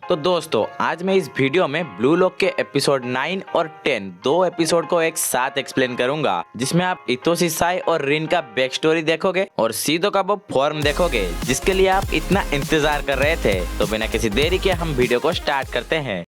तो दोस्तों आज मैं इस वीडियो में ब्लू लॉक के एपिसोड 9 और 10 दो एपिसोड को एक साथ एक्सप्लेन करूंगा, जिसमें आप इतोशी साई और रिन का बैक स्टोरी देखोगे और सीधो का वो फॉर्म देखोगे जिसके लिए आप इतना इंतजार कर रहे थे। तो बिना किसी देरी के हम वीडियो को स्टार्ट करते हैं।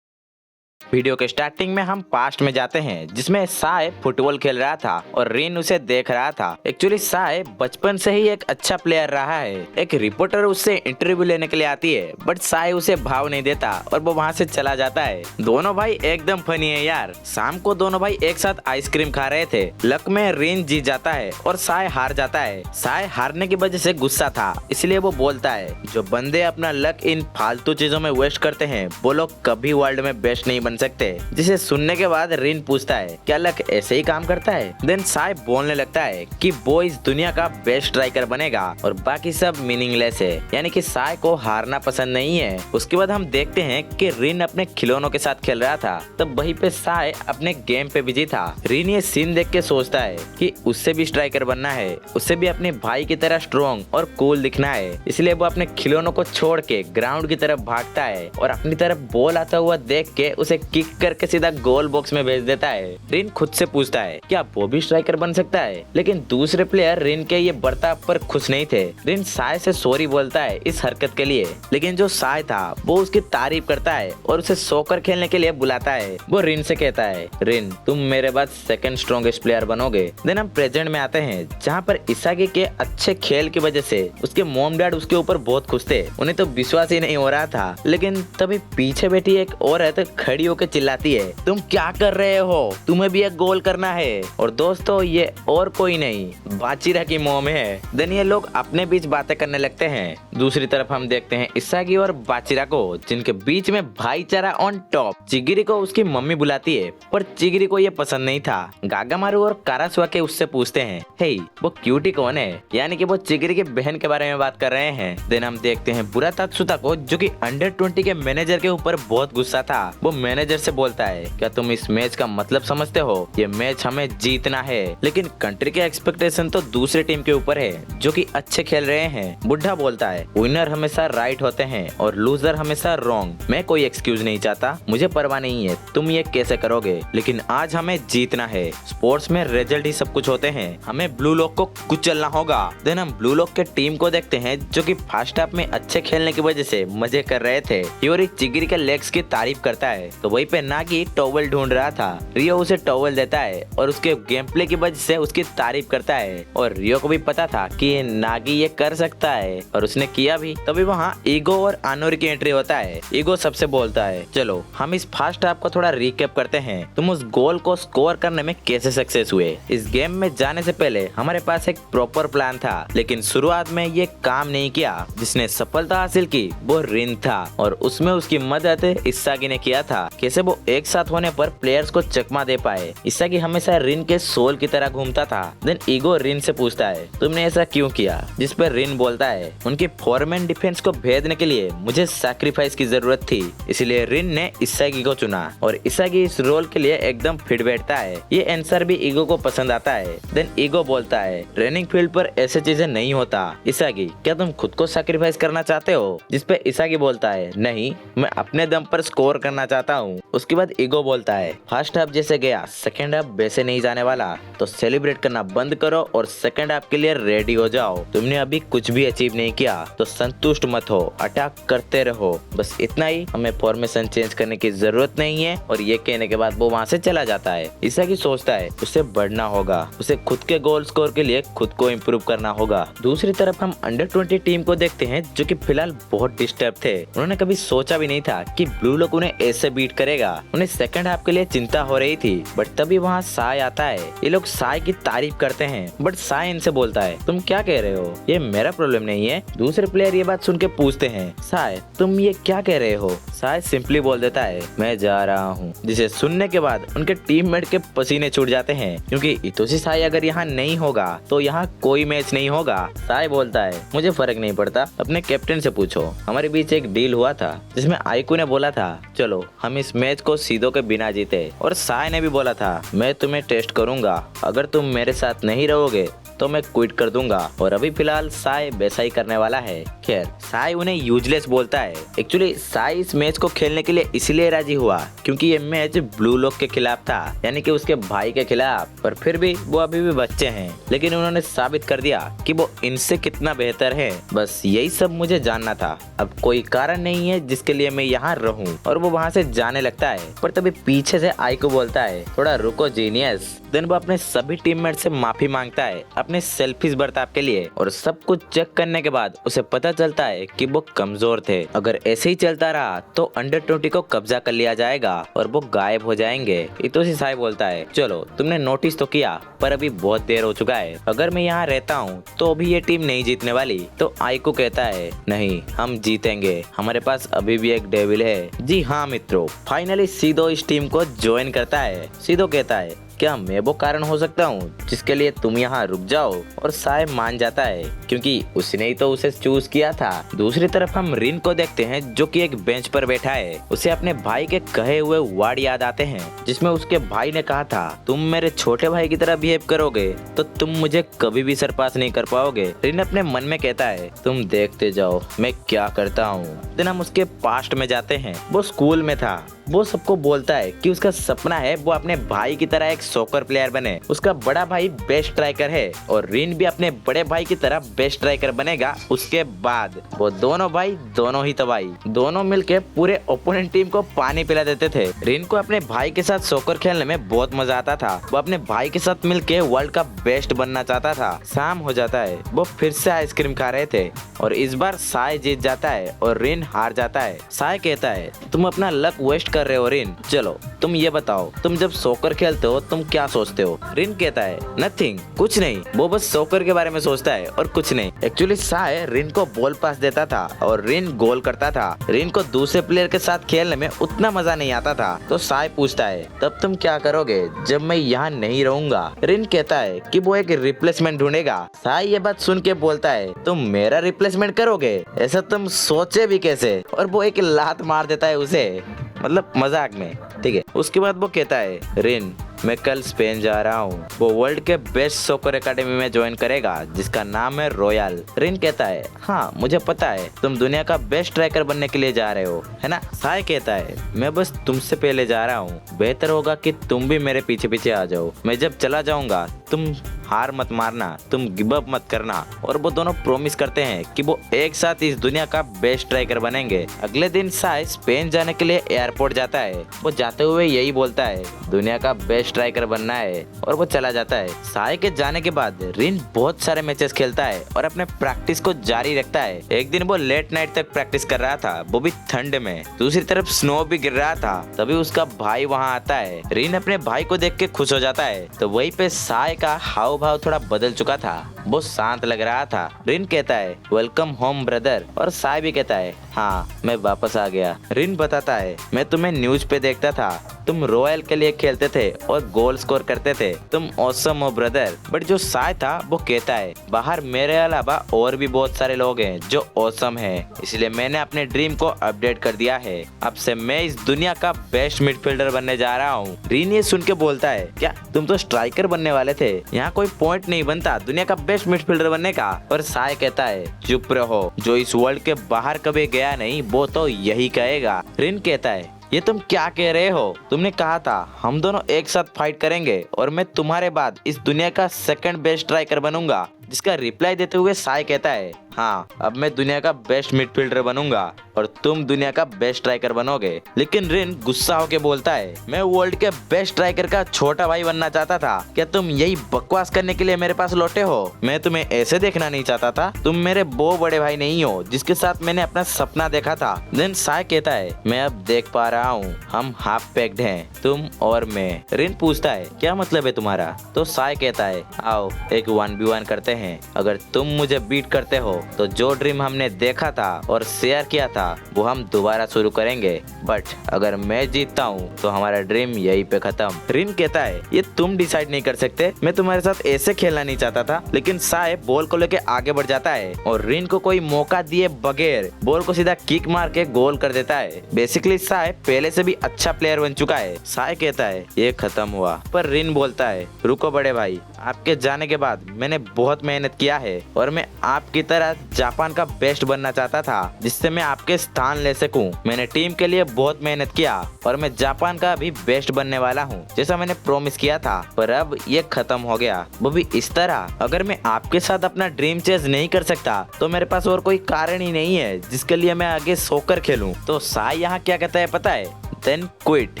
वीडियो के स्टार्टिंग में हम पास्ट में जाते हैं, जिसमें साय फुटबॉल खेल रहा था और रिन उसे देख रहा था। एक्चुअली साय बचपन से ही एक अच्छा प्लेयर रहा है। एक रिपोर्टर उससे इंटरव्यू लेने के लिए आती है, बट साय उसे भाव नहीं देता और वो वहाँ से चला जाता है। दोनों भाई एकदम फनी है यार। शाम को दोनों भाई एक साथ आइसक्रीम खा रहे थे। लक में रिन जीत जाता है और साय हार जाता है। साय हारने की वजह से गुस्सा था, इसलिए वो बोलता है जो बंदे अपना लक इन फालतू चीजों में वेस्ट करते हैं वो लोग कभी वर्ल्ड में बेस्ट नहीं बन सकते। जिसे सुनने के बाद रिन पूछता है क्या लक ऐसे ही काम करता है। देन साय बोलने लगता है कि वो इस दुनिया का बेस्ट स्ट्राइकर बनेगा और बाकी सब मीनिंगलेस है, यानी कि साय को हारना पसंद नहीं है। उसके बाद हम देखते हैं कि रिन अपने खिलौनों के साथ खेल रहा था, तब वहीं पे साय अपने गेम पे बिजी था। रिन ये सीन देख के सोचता है कि उससे भी स्ट्राइकर बनना है, उससे भी अपने भाई की तरह स्ट्रॉन्ग और कूल दिखना है। इसलिए वो अपने खिलौनों को छोड़ के ग्राउंड की तरफ भागता है और अपनी तरफ बॉल आता हुआ देख के उसे किक करके सीधा गोल बॉक्स में भेज देता है। रिन खुद से पूछता है क्या वो भी स्ट्राइकर बन सकता है, लेकिन दूसरे प्लेयर रिन के ये बर्ताव पर खुश नहीं थे। रिन साय से सॉरी बोलता है इस हरकत के लिए, लेकिन जो साय था वो उसकी तारीफ करता है और उसे सॉकर खेलने के लिए बुलाता है। वो रिन से कहता है रिन तुम मेरे बाद सेकंड स्ट्रॉन्गेस्ट प्लेयर बनोगे। देन हम प्रेजेंट में आते हैं, जहाँ पर इसागी के अच्छे खेल की वजह से उसके मॉम डैड उसके ऊपर बहुत खुश थे। उन्हें तो विश्वास ही नहीं हो रहा था, लेकिन तभी पीछे बैठी एक औरत खड़ी होकर चिल्लाती है तुम क्या कर रहे हो, तुम्हें भी एक गोल करना है। और दोस्तों ये और कोई नहीं बाचिरा की मॉम है। देन ये लोग अपने बीच बातें करने लगते हैं। दूसरी तरफ हम देखते हैं इसागी और बाचिरा को, जिनके बीच में भाईचारा ऑन टॉप। चिगिरी को उसकी मम्मी बुलाती है, पर चिगिरी को ये पसंद नहीं था। गागामारू और कारासुआ के उससे पूछते हैं हे वो क्यूटी कौन है, यानी कि वो चिगिरी की बहन के बारे में बात कर रहे हैं। देन हम देखते हैं बुरा तात्सुता को, जो कि अंडर 20 के मैनेजर के ऊपर बहुत गुस्सा था। वो मैनेजर से बोलता है क्या तुम इस मैच का मतलब समझते हो, ये मैच हमें जीतना है, लेकिन कंट्री के एक्सपेक्टेशन तो दूसरे टीम के ऊपर है जो कि अच्छे खेल रहे हैं। बुढ़ा बोलता है विनर हमेशा राइट होते हैं और लूजर हमेशा रॉन्ग। मैं कोई एक्सक्यूज नहीं चाहता, मुझे परवाह नहीं है तुम ये कैसे करोगे, लेकिन आज हमें जीतना है। स्पोर्ट्स में रिजल्ट ही सब कुछ होते हैं, हमें ब्लू लॉक को कुचलना होगा। देन हम ब्लू लॉक के टीम को देखते हैं, जो कि फर्स्ट हाफ में अच्छे खेलने की वजह से मजे कर रहे थे। योरी चिगिरी के लेग्स की तारीफ करता है, तो वहीं पे नागी टॉवल ढूंढ रहा था। रियो उसे टॉवल देता है और उसके गेम प्ले की वजह से उसकी तारीफ करता है। और रियो को भी पता था कि नागी ये कर सकता है और उसने किया भी। तभी वहाँ ईगो और आनोरी की एंट्री होता है। ईगो सबसे बोलता है चलो हम इस फर्स्ट हाफ को थोड़ा रिकैप करते हैं, तुम उस गोल को स्कोर करने में कैसे सक्सेस हुए। इस गेम में जाने से पहले हमारे पास एक प्रॉपर प्लान था, लेकिन शुरुआत में ये काम नहीं किया। जिसने सफलता हासिल की वो रिन था और उसमें उसकी मदद इसागी ने किया था। कैसे वो एक साथ होने पर प्लेयर्स को चकमा दे पाए। इसागी हमेशा रिन के सोल की तरह घूमता था। देन ईगो रिन से पूछता है तुमने ऐसा क्यों किया, जिस पर रिन बोलता है उनकी फॉरमैन डिफेंस को भेदने के लिए मुझे सैक्रिफाइस की जरूरत थी, इसलिए रिन ने इसागी को चुना और इसागी इस रोल के लिए एकदम फिट बैठता है। ये आंसर भी ईगो को पसंद आता है। देन ईगो बोलता है ट्रेनिंग फील्ड पर ऐसे चीजें नहीं होता। इसागी क्या तुम खुद को सैक्रिफाइस करना चाहते हो, जिस पे इसागी बोलता है नहीं मैं अपने दम पर स्कोर करना चाहता हूँ। उसके बाद ईगो बोलता है फर्स्ट हाफ जैसे गया सेकंड हाफ वैसे नहीं जाने वाला, तो सेलिब्रेट करना बंद करो और सेकंड हाफ के लिए रेडी हो जाओ। तुमने अभी कुछ भी अचीव नहीं किया तो संतुष्ट मत हो, अटैक करते रहो, बस इतना ही, हमें फॉर्मेशन चेंज करने की जरूरत नहीं है। और ये कहने के बाद वो वहाँ से चला जाता है। इसागी सोचता है उसे बढ़ना होगा, उसे खुद के गोल स्कोर के लिए खुद को इम्प्रूव करना होगा। दूसरी तरफ हम अंडर 20 टीम को देखते हैं, जो कि फिलहाल बहुत डिस्टर्ब थे। उन्होंने कभी सोचा भी नहीं था कि ब्लू लॉक उन्हें ऐसे बीट करेगा। उन्हें सेकंड हाफ के लिए चिंता हो रही थी, बट तभी वहाँ साय आता है। ये लोग साय की तारीफ करते हैं, बट साय इनसे बोलता है तुम क्या कह रहे हो, ये मेरा प्रॉब्लम नहीं है। दूसरे प्लेयर ये बात सुन के पूछते हैं साय तुम ये क्या कह रहे हो। साय सिंपली बोल देता है मैं जा रहा हूँ, जिसे सुनने के बाद उनके टीममेट के पसीने छूट जाते हैं, क्योंकि इतोशी साय अगर यहाँ नहीं होगा तो यहाँ कोई मैच नहीं होगा। साय बोलता है मुझे फर्क नहीं पड़ता, अपने कैप्टन से पूछो, हमारे बीच एक डील हुआ था जिसमें आइकू ने बोला था चलो हम इस मैच को सीधो के बिना जीते, और साय ने भी बोला था मैं तुम्हें टेस्ट करूंगा, अगर तुम मेरे साथ नहीं रहोगे तो मैं क्विट कर दूंगा। और अभी फिलहाल साय वैसा ही करने वाला है। खैर साय उन्हें यूजलेस बोलता है। एक्चुअली साय इस मैच को खेलने के लिए इसलिए राजी हुआ क्योंकि ये मैच ब्लू लॉक के खिलाफ था, यानी कि उसके भाई के खिलाफ। पर फिर भी वो अभी भी बच्चे हैं, लेकिन उन्होंने साबित कर दिया कि वो इनसे कितना बेहतर है। बस यही सब मुझे जानना था। अब कोई कारण नहीं है जिसके लिए मैं यहाँ रहूं। और वो वहाँ से जाने लगता है, पर तभी पीछे से आइको बोलता है, थोड़ा रुको जीनियस। देन वो अपने सभी टीममेट से माफी मांगता है अपने सेल्फिश बर्ताव के लिए। और सब कुछ चेक करने के बाद उसे पता चलता है कि वो कमजोर थे। अगर ऐसे ही चलता रहा तो अंडर 20 को कब्जा कर लिया जाएगा और वो गायब हो जाएंगे। इतोशी साय बोलता है, चलो तुमने नोटिस तो किया, पर अभी बहुत देर हो चुका है। अगर मैं यहाँ रहता हूँ तो अभी ये टीम नहीं जीतने वाली। तो आइको कहता है, नहीं हम जीतेंगे, हमारे पास अभी भी एक डेविल है। जी हाँ मित्रों, फाइनली सीधो इस टीम को ज्वाइन करता है। सीधो कहता है, क्या मैं वो कारण हो सकता हूँ जिसके लिए तुम यहाँ रुक जाओ। और साय मान जाता है क्योंकि उसने ही तो उसे चूज किया था। दूसरी तरफ हम रिन को देखते हैं जो कि एक बेंच पर बैठा है। उसे अपने भाई के कहे हुए वर्ड याद आते हैं जिसमें उसके भाई ने कहा था, तुम मेरे छोटे भाई की तरह बिहेव करोगे तो तुम मुझे कभी भी सरपास नहीं कर पाओगे। रिन अपने मन में कहता है, तुम देखते जाओ मैं क्या करता हूँ। दिन हम उसके पास्ट में जाते हैं। वो स्कूल में था। वो सबको बोलता है कि उसका सपना है वो अपने भाई की तरह एक सॉकर प्लेयर बने। उसका बड़ा भाई बेस्ट स्ट्राइकर है और रिन भी अपने बड़े भाई की तरह बेस्ट स्ट्राइकर बनेगा। उसके बाद वो दोनों भाई दोनों ही तबाही, दोनों मिलके पूरे ओपोनेंट टीम को पानी पिला देते थे। रिन को अपने भाई के साथ सॉकर खेलने में बहुत मजा आता था। वो अपने भाई के साथ मिलके वर्ल्ड का बेस्ट बनना चाहता था। शाम हो जाता है, वो फिर से आइसक्रीम खा रहे थे और इस बार साय जीत जाता है और रिन हार जाता है। साय कहता है, तुम अपना लक वेस्ट कर रहे हो रिन। चलो तुम ये बताओ, तुम जब सॉकर खेलते हो तुम क्या सोचते हो। रिन कहता है, नथिंग, कुछ नहीं, वो बस सॉकर के बारे में सोचता है और कुछ नहीं। एक्चुअली साय रिन को बॉल पास देता था और रिन गोल करता था। रिन को दूसरे प्लेयर के साथ खेलने में उतना मजा नहीं आता था। तो साय पूछता है, तब तुम क्या करोगे जब मैं यहाँ नहीं रहूंगा। रिन कहता है कि वो एक रिप्लेसमेंट ढूंढेगा। साय ये बात सुन के बोलता है, तुम मेरा रिप्लेसमेंट करोगे, ऐसा तुम सोचे भी कैसे। और वो एक लात मार देता है उसे, मतलब मजाक में, ठीक है। उसके बाद वो कहता है, रिन मैं कल स्पेन जा रहा हूँ। वो वर्ल्ड के बेस्ट सॉकर एकेडमी में ज्वाइन करेगा जिसका नाम है रॉयल। रिन कहता है, हाँ मुझे पता है, तुम दुनिया का बेस्ट स्ट्राइकर बनने के लिए जा रहे हो, है ना। साय कहता है, मैं बस तुमसे पहले जा रहा हूँ, बेहतर होगा कि तुम भी मेरे पीछे पीछे आ जाओ। मैं जब चला जाऊंगा तुम हार मत मारना, तुम गिव अप मत करना। और वो दोनों प्रॉमिस करते हैं कि वो एक साथ इस दुनिया का बेस्ट स्ट्राइकर बनेंगे। अगले दिन साय स्पेन जाने के लिए एयरपोर्ट जाता है। वो जाते हुए यही बोलता है, दुनिया का बेस्ट स्ट्राइकर बनना है, और वो चला जाता है। साय के जाने के बाद रिन बहुत सारे मैचेस खेलता है और अपने प्रैक्टिस को जारी रखता है। एक दिन वो लेट नाइट तक प्रैक्टिस कर रहा था, वो भी ठंड में। दूसरी तरफ स्नो भी गिर रहा था। तभी उसका भाई वहाँ आता है। रिन अपने भाई को देख के खुश हो जाता है। तो वहीं पे साय का हाव भाव थोड़ा बदल चुका था, वो शांत लग रहा था। रिन कहता है, वेलकम होम ब्रदर। और साय भी कहता है, हाँ मैं वापस आ गया। रिन बताता है, मैं तुम्हें न्यूज पे देखता था, तुम रॉयल के लिए खेलते थे और गोल स्कोर करते थे, तुम ऑसम हो ब्रदर। बट जो साय था वो कहता है, बाहर मेरे अलावा और भी बहुत सारे लोग हैं जो ऑसम हैं, इसलिए मैंने अपने ड्रीम को अपडेट कर दिया है। अब से मैं इस दुनिया का बेस्ट मिडफील्डर बनने जा रहा हूँ। रिन ये सुन के बोलता है, क्या तुम तो स्ट्राइकर बनने वाले थे, यहाँ कोई पॉइंट नहीं बनता दुनिया का बेस्ट मिडफील्डर बनने का। और साय कहता है, चुप रहो, जो इस वर्ल्ड के बाहर कभी गया नहीं वो तो यही कहेगा। रिन कहता है, ये तुम क्या कह रहे हो, तुमने कहा था हम दोनों एक साथ फाइट करेंगे और मैं तुम्हारे बाद इस दुनिया का सेकंड बेस्ट स्ट्राइकर बनूंगा। जिसका रिप्लाई देते हुए साय कहता है, हाँ अब मैं दुनिया का बेस्ट मिडफील्डर बनूंगा और तुम दुनिया का बेस्ट स्ट्राइकर बनोगे। लेकिन रिन गुस्सा होके बोलता है, मैं वर्ल्ड के बेस्ट स्ट्राइकर का छोटा भाई बनना चाहता था, क्या तुम यही बकवास करने के लिए मेरे पास लौटे हो। मैं तुम्हें ऐसे देखना नहीं चाहता था, तुम मेरे वो बड़े भाई नहीं हो जिसके साथ मैंने अपना सपना देखा था। देन साय कहता है, मैं अब देख पा रहा हूँ हम हाफ पैक्ड हैं, तुम और मैं। रिन पूछता है, क्या मतलब है तुम्हारा। तो साय कहता है, आओ एक 1v1 करते हैं, अगर तुम मुझे बीट करते हो तो जो ड्रीम हमने देखा था और शेयर किया था वो हम दोबारा शुरू करेंगे, बट अगर मैं जीतता हूँ तो हमारा ड्रीम यहीं पे खत्म। रिन कहता है, ये तुम डिसाइड नहीं कर सकते, मैं तुम्हारे साथ ऐसे खेलना नहीं चाहता था। लेकिन साय बॉल को लेके आगे बढ़ जाता है और रिन को कोई मौका दिए बगैर बॉल को सीधा किक मार के गोल कर देता है। बेसिकली साय पहले से भी अच्छा प्लेयर बन चुका है। साय कहता है, ये खत्म हुआ, पर रिन बोलता है, रुको बड़े भाई, आपके जाने के बाद मैंने बहुत मेहनत किया है और मैं आपकी तरह जापान का बेस्ट बनना चाहता था, जिससे मैं आपके स्थान ले सकूं। मैंने टीम के लिए बहुत मेहनत किया और मैं जापान का भी बेस्ट बनने वाला हूं, जैसा मैंने प्रॉमिस किया था। पर अब ये खत्म हो गया, वो भी इस तरह। अगर मैं आपके साथ अपना ड्रीम चेज नहीं कर सकता तो मेरे पास और कोई कारण ही नहीं है जिसके लिए मैं आगे सोकर खेलूं। तो साई यहाँ क्या कहता है पता है? देन क्विट,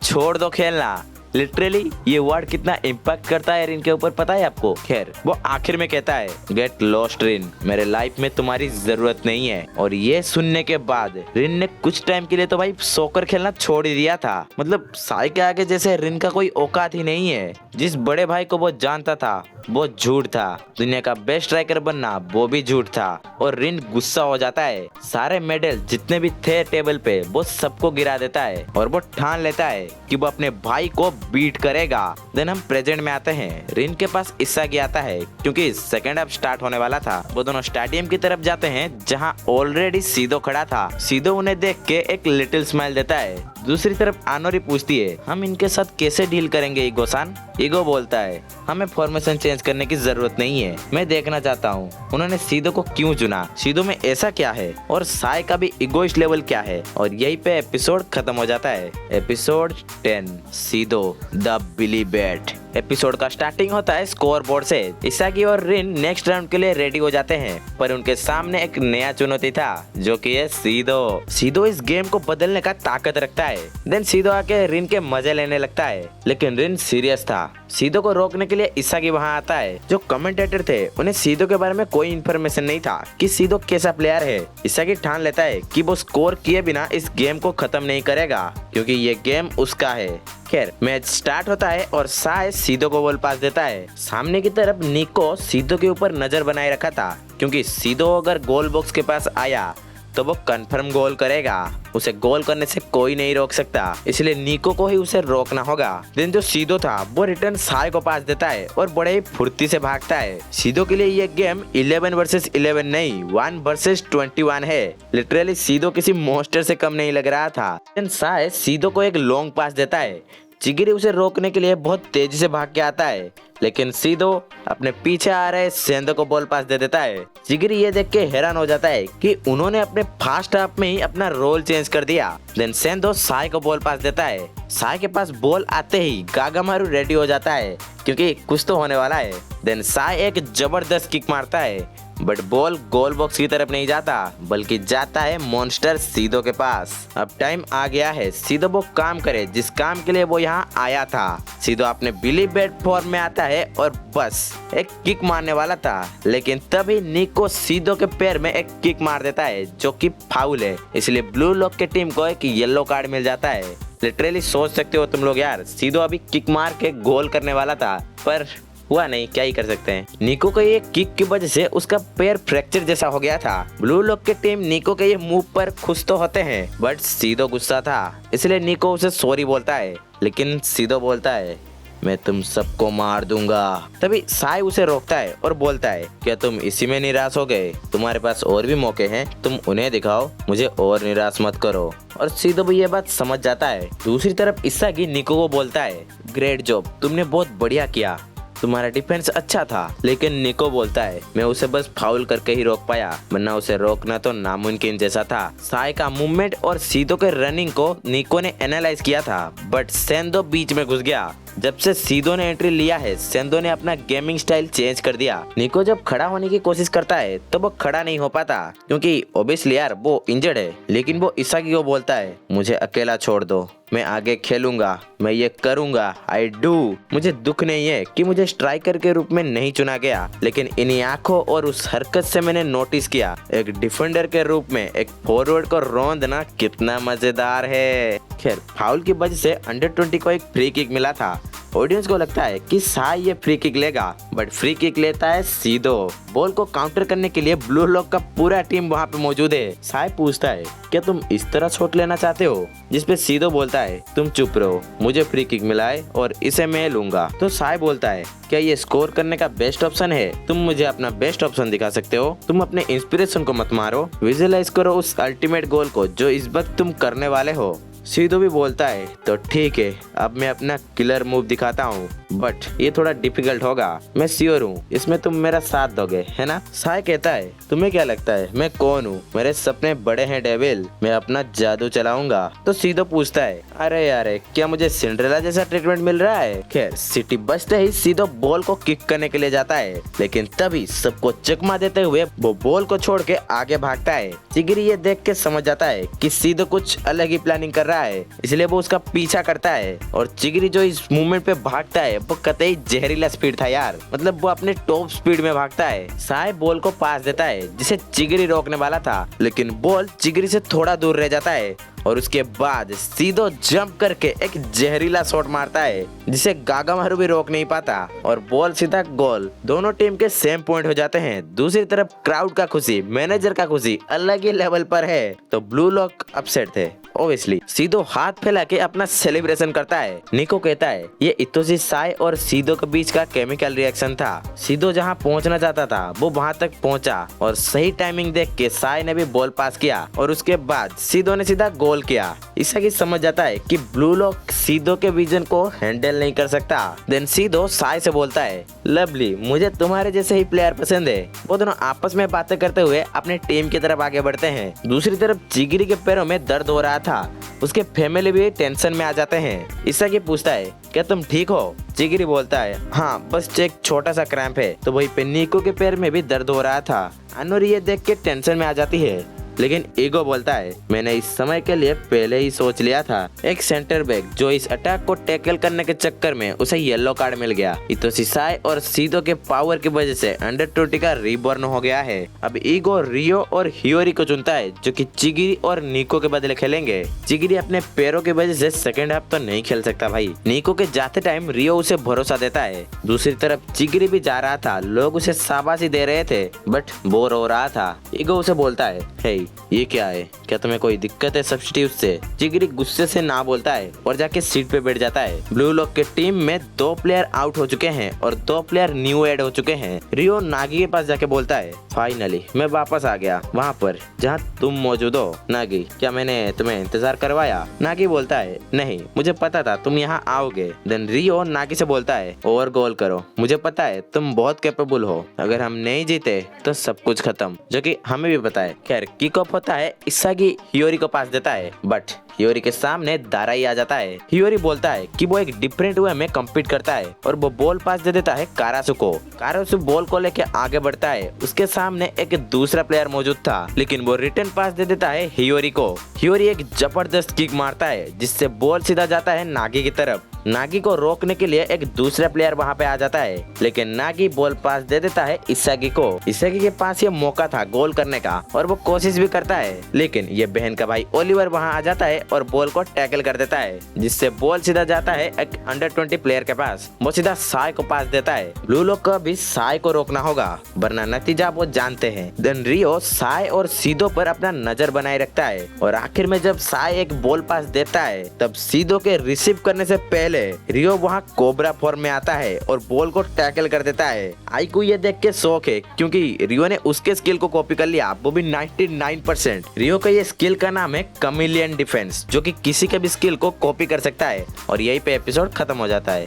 छोड़ दो खेलना। लिटरली ये वर्ड कितना इम्पैक्ट करता है रिन के ऊपर पता है आपको? खैर वो आखिर में कहता है, गेट लॉस्ट रिन, मेरे लाइफ में तुम्हारी जरूरत नहीं है। और ये सुनने के बाद रिन ने कुछ टाइम के लिए तो भाई सोकर खेलना छोड़ ही दिया था। मतलब साई के आगे जैसे रिन का कोई औकात ही नहीं है। जिस बड़े भाई को वो जानता था वो झूठ था, दुनिया का बेस्ट स्ट्राइकर बनना वो भी झूठ था। और रिन गुस्सा हो जाता है, सारे मेडल जितने भी थे टेबल पे वो सबको गिरा देता है और वो ठान लेता है कि वो अपने भाई को बीट करेगा। देन हम प्रेजेंट में आते हैं। रिन के पास इसागी आता है क्योंकि सेकंड हाफ स्टार्ट होने वाला था। वो दोनों स्टेडियम की तरफ जाते हैं जहां ऑलरेडी सीदो खड़ा था। सीदो उन्हें देख के एक लिटिल स्माइल देता है। दूसरी तरफ आनोरी पूछती है, हम इनके साथ कैसे डील करेंगे ईगो-सान? ईगो बोलता है, हमें फॉर्मेशन चेंज करने की जरूरत नहीं है, मैं देखना चाहता हूँ उन्होंने सीदो को क्यों चुना, सीदो में ऐसा क्या है और साई का भी इगोइस्ट लेवल क्या है। और यहीं पे एपिसोड खत्म हो जाता है। एपिसोड 10, सीदो द बिली बैट। एपिसोड का स्टार्टिंग होता है स्कोर बोर्ड से। इसागी और रिन नेक्स्ट राउंड के लिए रेडी हो जाते हैं, पर उनके सामने एक नया चुनौती था जो कि है सीदो। सीदो इस गेम को बदलने का ताकत रखता है। देन सीदो आके रिन के मजे लेने लगता है, लेकिन रिन सीरियस था। सीदो को रोकने के लिए इसागी वहां आता है। जो कमेंटेटर थे उन्हें सीदो के बारे में कोई इन्फॉर्मेशन नहीं था कि सीदो कैसा प्लेयर है। इसागी ठान लेता है कि वो स्कोर किए बिना इस गेम को खत्म नहीं करेगा क्योंकि ये गेम उसका है। खैर मैच स्टार्ट होता है और साई सीदो को बॉल पास देता है। सामने की तरफ निको सीदो के ऊपर नजर बनाए रखा था क्योंकि सीदो अगर गोल बॉक्स के पास आया तो वो कंफर्म गोल करेगा, उसे गोल करने से कोई नहीं रोक सकता, इसलिए निको को ही उसे रोकना होगा। देन जो सीदो था वो रिटर्न साई को पास देता है और बड़े ही फुर्ती से भागता है। सीदो के लिए ये गेम 11 वर्सेस 11 नहीं 1 वर्सेस 21 है। लिटरली सीदो किसी मॉन्स्टर से कम नहीं लग रहा था। देन साई सीदो को एक लॉन्ग पास देता है। जिगिरी उसे रोकने के लिए बहुत तेजी से भाग के आता है, लेकिन सीदो अपने पीछे आ रहे सेंदो को बॉल पास दे देता है। जिगिरी ये देख के हैरान हो जाता है कि उन्होंने अपने फास्ट हाफ में ही अपना रोल चेंज कर दिया। देन सेंदो साई को बॉल पास देता है। साई के पास बॉल आते ही गागामारू रेडी हो जाता है क्योंकि कुछ तो होने वाला है। देन साई एक जबरदस्त किक मारता है, बट बॉल गोल बॉक्स की तरफ नहीं जाता बल्कि जाता है मॉन्स्टर सीदो के पास। अब टाइम आ गया है सीदो वो काम करे जिस काम के लिए वो यहाँ आया था। सीदो अपने बिली बैट फॉर्म में आता है और बस एक किक मारने वाला था, लेकिन तभी निको सीदो के पैर में एक किक मार देता है जो कि फाउल है, इसलिए ब्लू लॉक के टीम को एक येलो कार्ड मिल जाता है। लिटरली सोच सकते हो तुम लोग यार, सीदो अभी किक मार के गोल करने वाला था पर हुआ नहीं, क्या ही कर सकते हैं। निको के ये किक की वजह से उसका पैर फ्रैक्चर जैसा हो गया था। ब्लू लॉक के टीम निको के ये मूव पर खुश तो होते हैं बट सीदो गुस्सा था, इसलिए निको उसे सॉरी बोलता है, लेकिन सीदो बोलता है मैं तुम सबको मार दूंगा। तभी साई उसे रोकता है और बोलता है क्या तुम इसी में निराश हो गए? तुम्हारे पास और भी मौके हैं, तुम उन्हें दिखाओ, मुझे और निराश मत करो। और सीदो भी ये बात समझ जाता है। दूसरी तरफ इसागी निको को बोलता है ग्रेट जॉब, तुमने बहुत बढ़िया किया, तुम्हारा डिफेंस अच्छा था। लेकिन निको बोलता है मैं उसे बस फाउल करके ही रोक पाया, वरना उसे रोकना तो नामुमकिन जैसा था। साई का मूवमेंट और सीदो के रनिंग को निको ने एनालाइज किया था बट सेंदो बीच में घुस गया। जब से सीदो ने एंट्री लिया है सेंदो ने अपना गेमिंग स्टाइल चेंज कर दिया। निको जब खड़ा होने की कोशिश करता है तो वो खड़ा नहीं हो पाता क्योंकि ओबियसली यार वो इंजर्ड है, लेकिन वो इसागी को बोलता है मुझे अकेला छोड़ दो, मैं आगे खेलूंगा, मैं ये करूंगा, आई डू। मुझे दुख नहीं है कि मुझे स्ट्राइकर के रूप में नहीं चुना गया, लेकिन इन्हीं आंखों और उस हरकत से मैंने नोटिस किया एक डिफेंडर के रूप में एक फॉरवर्ड को रोंदना कितना मजेदार है। खैर फाउल की वजह से अंडर 20 को एक फ्री किक मिला था। ऑडियंस को लगता है कि साई ये फ्री किक लेगा बट फ्री किक लेता है सीदो। बॉल को काउंटर करने के लिए ब्लू लॉक का पूरा टीम वहाँ पे मौजूद है। साई पूछता है क्या तुम इस तरह शॉट लेना चाहते हो, जिसपे सीदो बोलता है तुम चुप रहो, मुझे फ्री किक मिला है और इसे मैं लूंगा। तो साई बोलता है क्या ये स्कोर करने का बेस्ट ऑप्शन है, तुम मुझे अपना बेस्ट ऑप्शन दिखा सकते हो, तुम अपने इंस्पिरेशन को मत मारो, विजुअलाइज करो उस अल्टीमेट गोल को जो इस वक्त तुम करने वाले हो। सीधो भी बोलता है तो ठीक है, अब मैं अपना किलर मूव दिखाता हूँ, बट ये थोड़ा डिफिकल्ट होगा। मैं श्योर हूँ इसमें तुम मेरा साथ दोगे, है ना? साय कहता है तुम्हें क्या लगता है मैं कौन हूँ? मेरे सपने बड़े हैं डेविल, मैं अपना जादू चलाऊंगा। तो सीधो पूछता है अरे यार क्या मुझे सिंड्रेला जैसा ट्रीटमेंट मिल रहा है? खैर सिटी बचते ही सीधो बॉल को किक करने के लिए जाता है, लेकिन तभी सबको चकमा देते हुए वो बॉल को छोड़ के आगे भागता है। जिगरी ये देख के समझ जाता है कि सीधो कुछ अलग ही प्लानिंग कर रहा है, इसलिए वो उसका पीछा करता है। और जिगरी जो इस मूवमेंट पे भागता है वो कतई जहरीला स्पीड था यार, मतलब वो अपने टॉप स्पीड में भागता है। साय बॉल को पास देता है जिसे जिगरी रोकने वाला था, लेकिन बॉल जिगरी से थोड़ा दूर रह जाता है और उसके बाद सीधो जंप करके एक जहरीला शॉट मारता है जिसे गागामारू भी रोक नहीं पाता और बॉल सीधा गोल। दोनों टीम के सेम पॉइंट हो जाते हैं। दूसरी तरफ क्राउड का खुशी, मैनेजर का खुशी अलग ही लेवल पर है, तो ब्लू लॉक अपसेट थे ऑब्वियसली। सीधो हाथ फैला के अपना सेलिब्रेशन करता है। निको कहता है ये इतोशी साय और सीधो के बीच का केमिकल रिएक्शन था। सीधो जहां पहुंचना चाहता था वो वहां तक पहुंचा और सही टाइमिंग देख के साय ने भी बॉल पास किया और उसके बाद सीधो ने सीधा गोल किया। इससे समझ जाता है कि ब्लू लॉक सीधो के विजन को हैंडल नहीं कर सकता। देन सीधो साय से बोलता है लवली, मुझे तुम्हारे जैसे ही प्लेयर पसंद है। वो दोनों आपस में बातें करते हुए अपने टीम की तरफ आगे बढ़ते हैं। दूसरी तरफ जिगरी के पैरों में दर्द हो रहा था, उसके फैमिली भी टेंशन में आ जाते हैं। ईसाकी पूछता है क्या तुम ठीक हो? जिगरी बोलता है हाँ बस एक छोटा सा क्रैम्प है। तो वहीं पे निको के पैर में भी दर्द हो रहा था। अनोरी ये देख के टेंशन में आ जाती है, लेकिन ईगो बोलता है मैंने इस समय के लिए पहले ही सोच लिया था। एक सेंटर बैक जो इस अटैक को टैकल करने के चक्कर में उसे येलो कार्ड मिल गया। इतोशी साय और सीधो के पावर की वजह से अंडर 20 का रीबॉर्न हो गया है। अब ईगो रियो और हियोरी को चुनता है जो कि जिगरी और निको के बदले खेलेंगे। जिगरी अपने पैरों की वजह से सेकंड हाफ तो नहीं खेल सकता भाई। निको के जाते टाइम रियो उसे भरोसा देता है। दूसरी तरफ जिगरी भी जा रहा था, लोग उसे शाबाशी दे रहे थे बट बोर हो रहा था। ईगो उसे बोलता है हे ये क्या है, क्या तुम्हें कोई दिक्कत है सब्स्टिट्यूट से? जिगरी गुस्से से ना बोलता है और जाके सीट पे बैठ जाता है। ब्लू लॉक के टीम में 2 प्लेयर आउट हो चुके हैं और 2 प्लेयर न्यू ऐड हो चुके हैं। रियो नागी के पास जाके बोलता है फाइनली मैं वापस आ गया वहाँ पर जहाँ तुम मौजूद हो। नागी क्या मैंने तुम्हें इंतजार करवाया? नागी बोलता है नहीं, मुझे पता था तुम यहाँ आओगे। देन रियो नागी से बोलता है ओवर गोल करो, मुझे पता है तुम बहुत कैपेबल हो, अगर हम नहीं जीते तो सब कुछ खत्म, जो कि हमें भी पता है। खैर किक ऑफ होता है, इसागी हियोरी को पास देता है बट हियोरी के सामने दाराई आ जाता है। हियोरी बोलता है कि वो एक डिफरेंट वे में कम्पीट करता है और वो बॉल पास दे देता है कारासु को। कारासु बॉल को लेके आगे बढ़ता है, उसके सामने एक दूसरा प्लेयर मौजूद था, लेकिन वो रिटर्न पास दे देता है हियोरी को। हियोरी एक जबरदस्त किक मारता है जिससे बॉल सीधा जाता है नागी की तरफ। नागी को रोकने के लिए एक दूसरा प्लेयर वहां पे आ जाता है, लेकिन नागी बॉल पास दे देता है इसागी को। इसागी के पास ये मौका था गोल करने का और वो कोशिश भी करता है, लेकिन ये बहन का भाई ओलिवर वहां आ जाता है और बॉल को टैकल कर देता है, जिससे बॉल सीधा जाता है एक अंडर 20 प्लेयर के पास। वो सीधा साय को पास देता है। ब्लू लॉक को भी साय को रोकना होगा वरना नतीजा वो जानते हैं। देन रियो साय और सीधो पर अपना नजर बनाए रखता है और आखिर में जब साय एक बॉल पास देता है तब सीधो के रिसीव करने से पहले रियो वहां कोबरा फॉर्म में आता है और बॉल को टैकल कर देता है। आई को ये देख के शौक है क्योंकि रियो ने उसके स्किल को कॉपी कर लिया, वो भी 99%। रियो का ये स्किल का नाम है कमिलियन डिफेंस, जो कि किसी के भी स्किल को कॉपी कर सकता है। और यही पे एपिसोड खत्म हो जाता है।